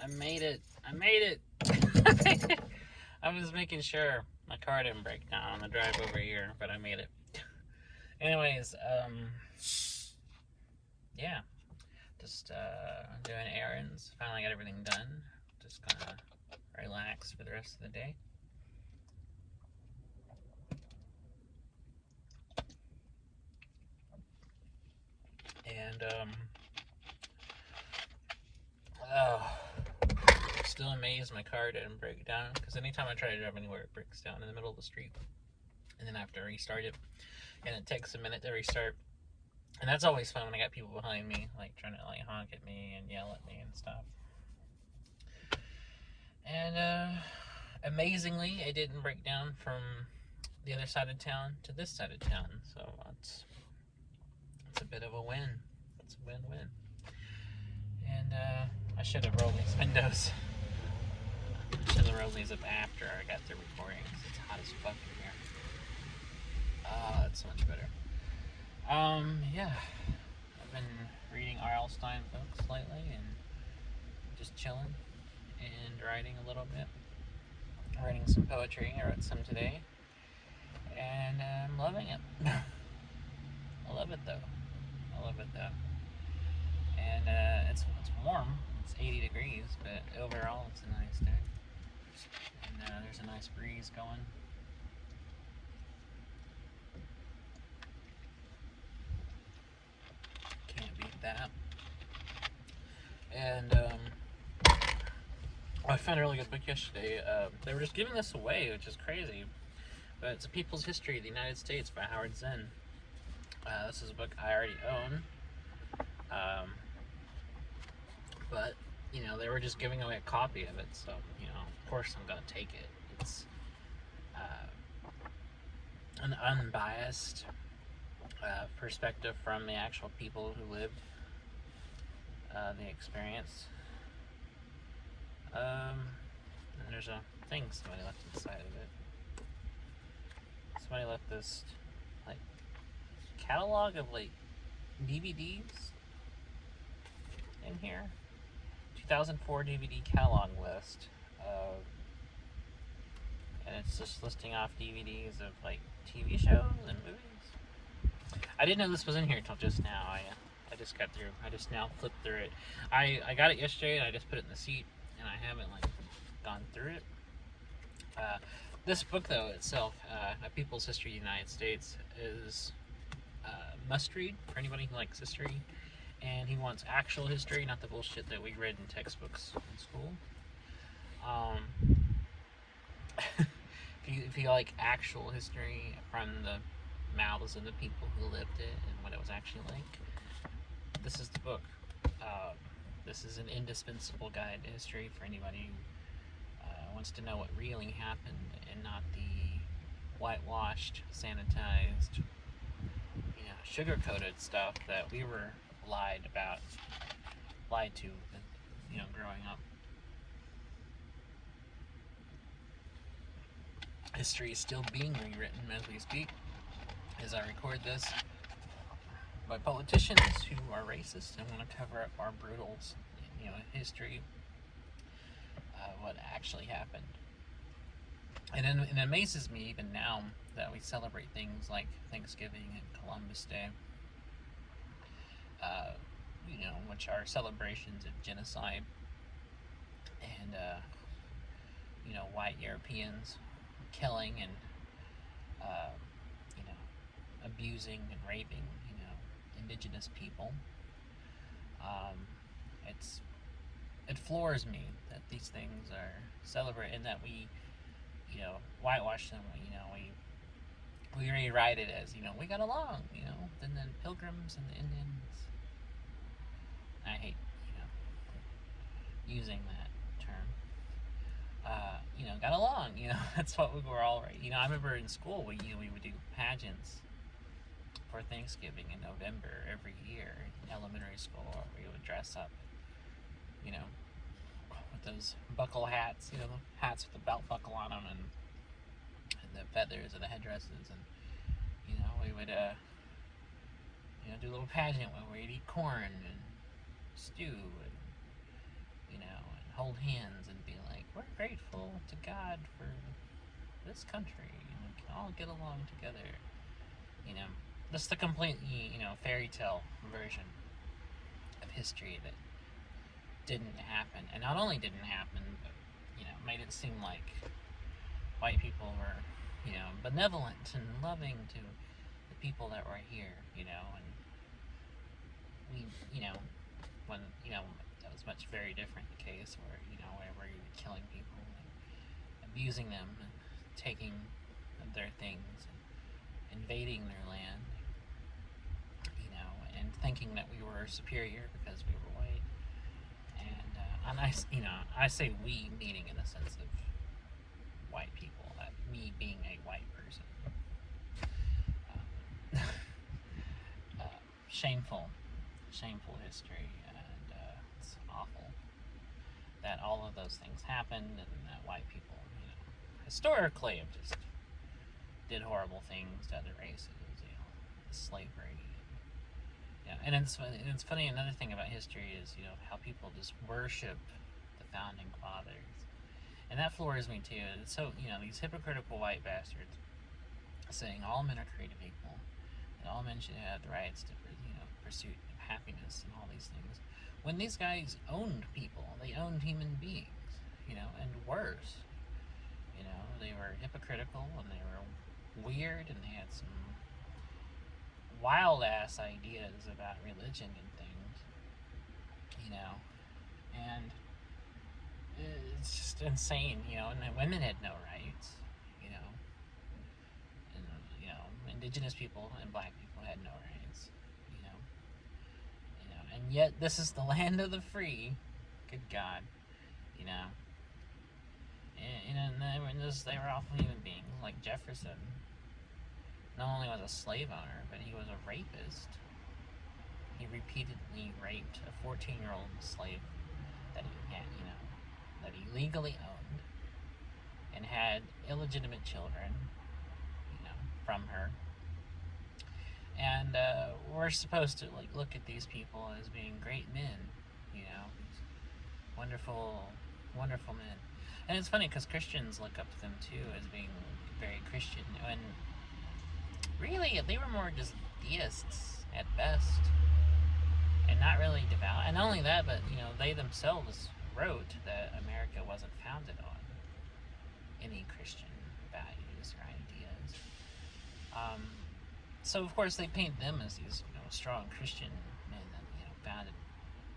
I made it. I made it. I was making sure my car didn't break down on the drive over here, but I made it. Anyways, yeah, just doing errands. Finally got everything done. Just gonna relax for the rest of the day. And oh, still amazed my car didn't break down, because anytime I try to drive anywhere, it breaks down in the middle of the street, and then I have to restart it, and it takes a minute to restart. And that's always fun when I got people behind me, like trying to like honk at me and yell at me and stuff. And amazingly, it didn't break down from the other side of town to this side of town, so it's a bit of a win. It's a win-win. And I should have rolled these windows. I should have rolled these up after I got through recording, because it's hot as fuck in here. That's so much better. Yeah. I've been reading R.L. Stine books lately and just chilling and writing a little bit. Writing some poetry. I wrote some today. And I'm loving it. I love it though. And it's warm. It's 80 degrees, but overall it's a nice day. And there's a nice breeze going. Can't beat that. And I found a really good book yesterday. They were just giving this away, which is crazy. But it's A People's History of the United States by Howard Zinn. This is a book I already own. But, you know, they were just giving away a copy of it, so, you know, of course I'm going to take it. It's an unbiased perspective from the actual people who lived the experience. And there's a thing somebody left inside of it. Somebody left this, like, catalog of, like, DVDs in here. 2004 DVD catalog list. And it's just listing off DVDs of, like, TV shows and movies. I didn't know this was in here until just now. I just got through. I just now flipped through it. I got it yesterday and I just put it in the seat, and I haven't, like, gone through it. This book, though, itself, A People's History of the United States, is must read for anybody who likes history and he wants actual history, not the bullshit that we read in textbooks in school. If you like actual history from the mouths of the people who lived it and what it was actually like, this is the book. This is an indispensable guide to history for anybody who wants to know what really happened and not the whitewashed, sanitized, you know, sugar-coated stuff that we were lied to, you know, growing up. History is still being rewritten as we speak, as I record this, by politicians who are racist and want to cover up our brutal, you know, history, what actually happened. And it amazes me even now that we celebrate things like Thanksgiving and Columbus Day, you know, which are celebrations of genocide and, you know, white Europeans killing and, you know, abusing and raping, you know, indigenous people. It floors me that these things are celebrated and that we, you know, whitewash them. You know, we rewrite it as, you know, we got along, you know, than the Pilgrims and the Indians. I hate, you know, using that term. You know, got along, you know, that's what we were all right. You know, I remember in school we would do pageants for Thanksgiving in November every year in elementary school, where we would dress up, you know, with those buckle hats, you know, the hats with the belt buckle on them, and the feathers and the headdresses, and, you know, we would, you know, do a little pageant where we'd eat corn and stew, and, you know, and hold hands and be like, we're grateful to God for this country, and we can all get along together. You know, that's the completely, fairy tale version of history that didn't happen. And not only didn't happen, but, made it seem like white people were, benevolent and loving to the people that were here, and we, when, that was much very different the case where, where you were killing people and abusing them and taking their things and invading their land, and thinking that we were superior because we were white. And I say we, meaning in the sense of white people, me being a white person. Shameful history, and it's awful that all of those things happened, and that white people, historically have just did horrible things to other races, slavery. And it's funny. Another thing about history is how people just worship the founding fathers, and that floors me too. It's so these hypocritical white bastards saying all men are created equal, and all men should have the rights to pursuit of happiness and all these things. When these guys owned people, they owned human beings, and worse. They were hypocritical, and they were weird, and they had some wild ass ideas about religion and things, and it's just insane, and the women had no rights, and indigenous people and black people had no rights, and yet this is the land of the free. Good God, and they were awful human beings. Like Jefferson, not only was a slave owner, but he was a rapist. He repeatedly raped a 14-year-old slave that he had, that he legally owned, and had illegitimate children, from her. And we're supposed to look at these people as being great men, these wonderful, wonderful men. And it's funny because Christians look up to them too as being very Christian, and really they were more just deists at best, and not really devout. And not only that, but they themselves wrote that America wasn't founded on any Christian values or ideas. So of course they paint them as these strong Christian men that founded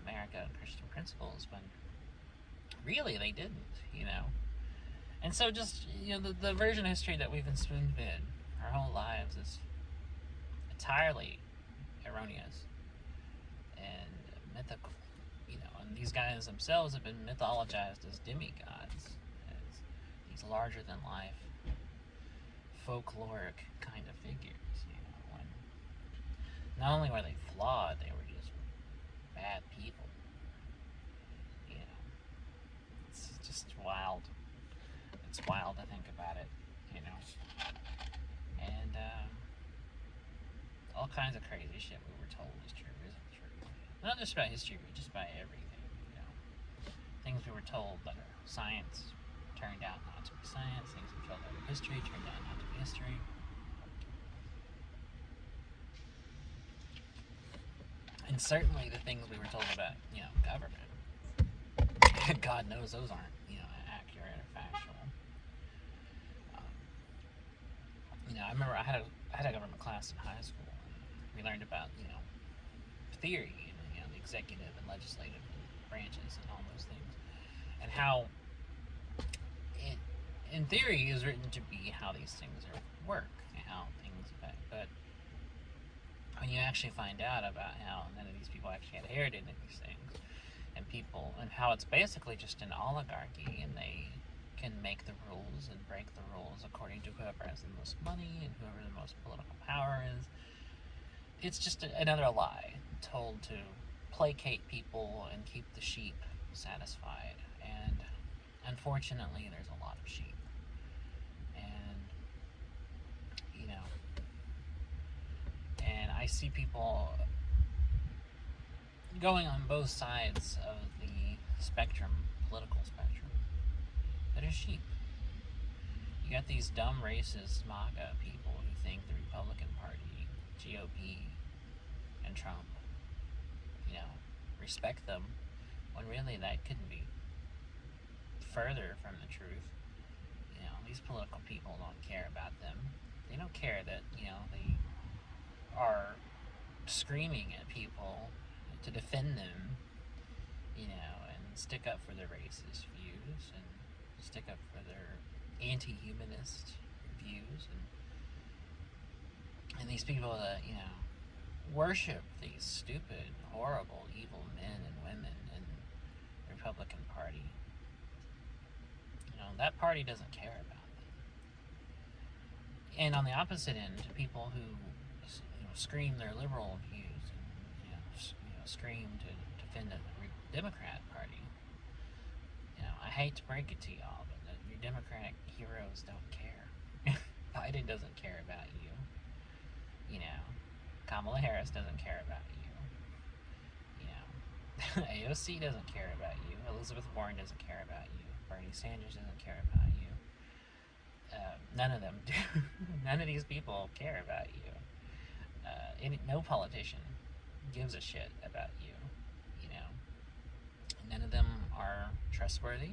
America on Christian principles, when really they didn't. And so just the version of history that we've been spoon-fed our whole lives is entirely erroneous and mythical. And these guys themselves have been mythologized as demigods, as these larger-than-life, folkloric kind of figures. When not only were they flawed, they were just bad people. It's just wild. It's wild to think about it, and all kinds of crazy shit we were told is true isn't true. Not just about history, but just about everything. Things we were told that are science turned out not to be science. Things we were told that were history turned out not to be history. And certainly the things we were told about, government, God knows those aren't, accurate or factual. I remember I had a government class in high school, and we learned about, theory, and, the executive and legislative branches and all those things, and how it, in theory, is written to be how these things work and how things affect. But when you actually find out about how none of these people actually had inherited these things, and how it's basically just an oligarchy, and they can make the rules and break the rules according to whoever has the most money and whoever the most political power is. It's just another lie told to placate people and keep the sheep satisfied. And unfortunately, there's a lot of sheep. And, and I see people going on both sides of the spectrum, political spectrum, that are sheep. You got these dumb racist MAGA people who think the Republican Party, GOP, and Trump, you know, respect them, when really that couldn't be further from the truth. You know, these political people don't care about them. They don't care that, you know, they are screaming at people to defend them, you know, and stick up for their racist views and stick up for their anti-humanist views, and these people that, you know, worship these stupid, horrible, evil men and women in the Republican Party. You know, that party doesn't care about them. And on the opposite end, people who, you know, scream their liberal views and, scream to defend the Democrat Party. You know, I hate to break it to y'all, but your Democratic heroes don't care. Biden doesn't care about you. You know, Kamala Harris doesn't care about you. You know, AOC doesn't care about you. Elizabeth Warren doesn't care about you. Bernie Sanders doesn't care about you. None of them do. None of these people care about you. No politician gives a shit about you. You know, none of them are trustworthy.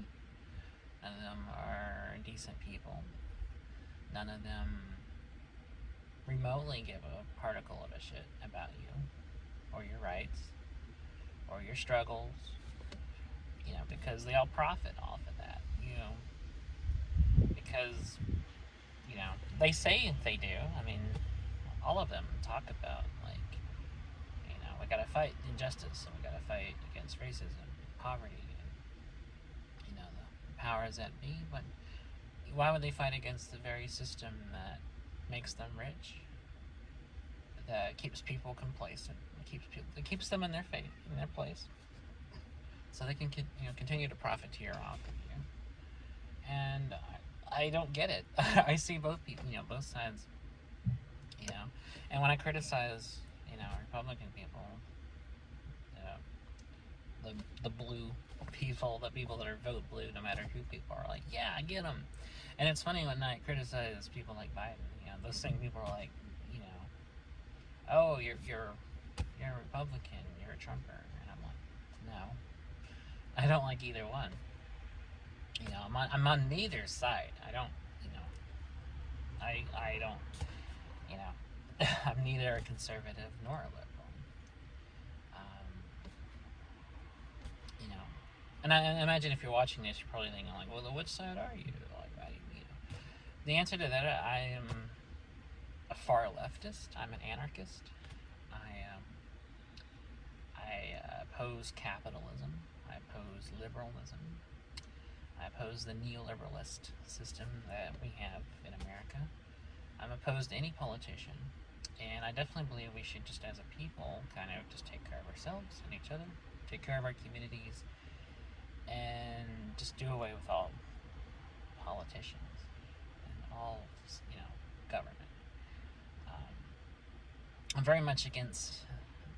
None of them are decent people. None of them remotely give a particle of a shit about you, or your rights, or your struggles, you know, because they all profit off of that, you know, because, you know, they say they do. I mean, all of them talk about, like, you know, we gotta fight injustice, and we gotta fight against racism, poverty, and, you know, the powers that be, but why would they fight against the very system that makes them rich, that keeps people complacent, that keeps them in their faith, in their place, so they can, you know, continue to profiteer off of you? And I don't get it. I see both people, you know, both sides, you know. And when I criticize, you know, Republican people, the blue people, the people that are vote blue, no matter who people are, like, yeah, I get them. And it's funny when I criticize people like Biden, you know, those same people are like, you know, oh, you're a Republican, you're a Trumper, and I'm like, no, I don't like either one. You know, I'm on neither side. I don't, you know, I don't, you know, I'm neither a conservative nor a liberal. You know, and I imagine if you're watching this, you're probably thinking like, well, which side are you? Like, you know, the answer to that, I am a far leftist. I'm an anarchist. I oppose capitalism. I oppose liberalism. I oppose the neoliberalist system that we have in America. I'm opposed to any politician. And I definitely believe we should, just as a people, kind of just take care of ourselves and each other, take care of our communities, and just do away with all politicians and all, you know, government. I'm very much against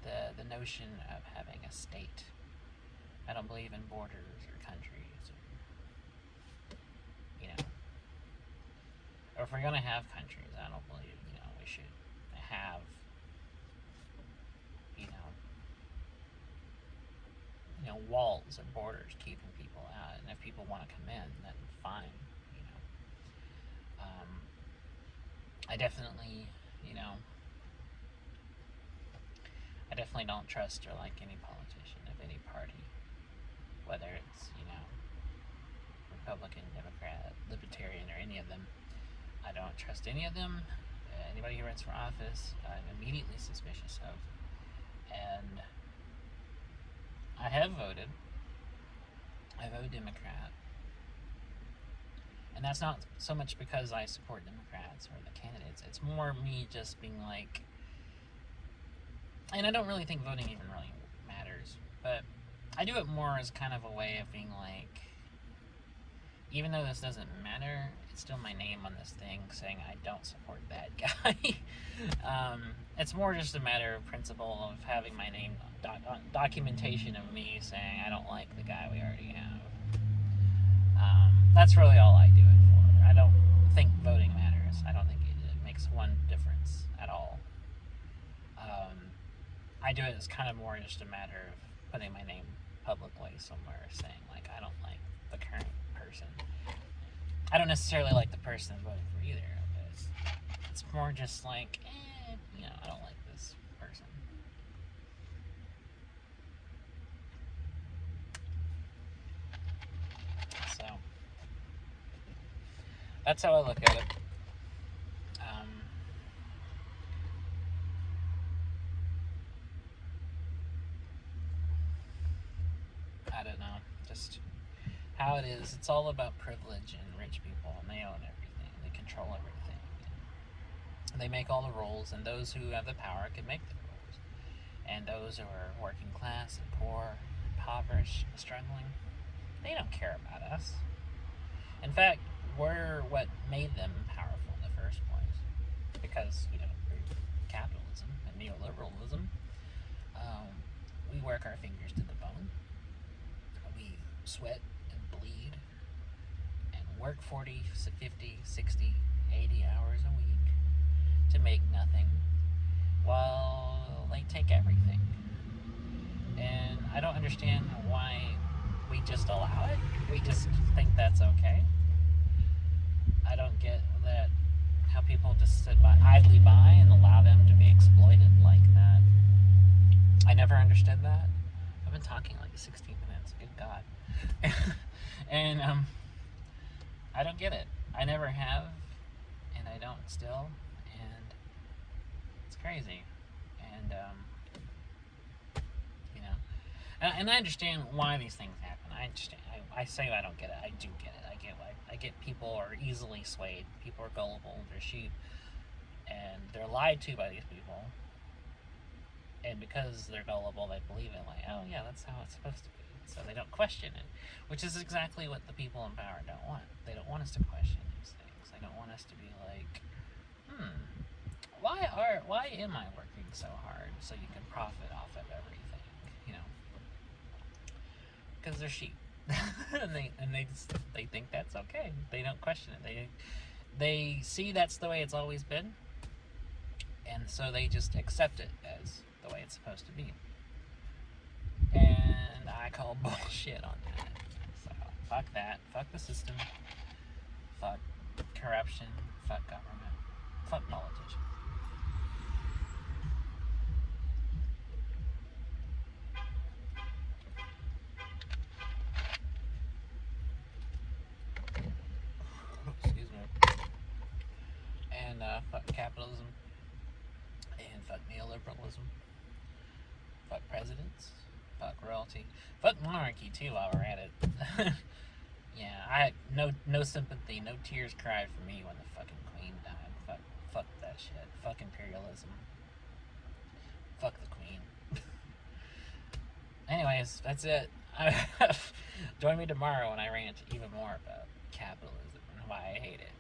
the notion of having a state. I don't believe in borders or countries, or, you know, or if we're gonna have countries, I don't believe, you know, we should have, you know, walls or borders keeping people out. And if people want to come in, then fine, you know. I definitely, you know, I definitely don't trust or like any politician of any party, whether it's, you know, Republican, Democrat, Libertarian, or any of them. I don't trust any of them. Anybody who runs for office, I'm immediately suspicious of. And I have voted. I vote Democrat. And that's not so much because I support Democrats or the candidates. It's more me just being like, and I don't really think voting even really matters, but I do it more as kind of a way of being like, even though this doesn't matter, it's still my name on this thing saying I don't support that guy. It's more just a matter of principle of having my name, documentation of me saying I don't like the guy we already have. That's really all I do it for. I don't think voting matters. I don't think it makes one difference at all. I do it as kind of more just a matter of putting my name publicly somewhere, saying like I don't like the current person. I don't necessarily like the person I'm voting for either, but it's more just like, I don't like this person. So that's how I look at it. I don't know, just how it is. It's all about privilege and rich people, and they own everything. They control everything. And they make all the rules, and those who have the power can make the rules. And those who are working class and poor, impoverished, struggling, they don't care about us. In fact, we're what made them powerful in the first place. Because, capitalism and neoliberalism, we work our fingers to the bone. We sweat and bleed and work 40, 50, 60, 80 hours a week to make nothing while they take everything. And I don't understand why we just allow it. We just think that's okay. I don't get that how people just sit idly by and allow them to be exploited like that. I never understood that. I've been talking like 16 minutes. Good God. And I don't get it. I never have, and I don't still, and it's crazy. And and I understand why these things happen. I understand. I say I don't get it. I do get it. I get people are easily swayed. People are gullible. They're sheep, and they're lied to by these people. And because they're gullible, they believe it. Like, oh yeah, that's how it's supposed to be. So they don't question it, which is exactly what the people in power don't want. They don't want us to question these things. They don't want us to be like, why am I working so hard so you can profit off of everything? Because they're sheep. and they think that's okay. They don't question it. They see that's the way it's always been, and so they just accept it as the way it's supposed to be. And I call bullshit on that. So fuck that. Fuck the system. Fuck corruption. Fuck government. Fuck politicians. Excuse me. And fuck capitalism. And fuck neoliberalism. Fuck presidents. Fuck royalty. Fuck monarchy too while we're at it. Yeah, I had no sympathy, no tears cried for me when the fucking queen died. Fuck that shit. Fuck imperialism. Fuck the queen. Anyways, that's it. Join me tomorrow when I rant even more about capitalism and why I hate it.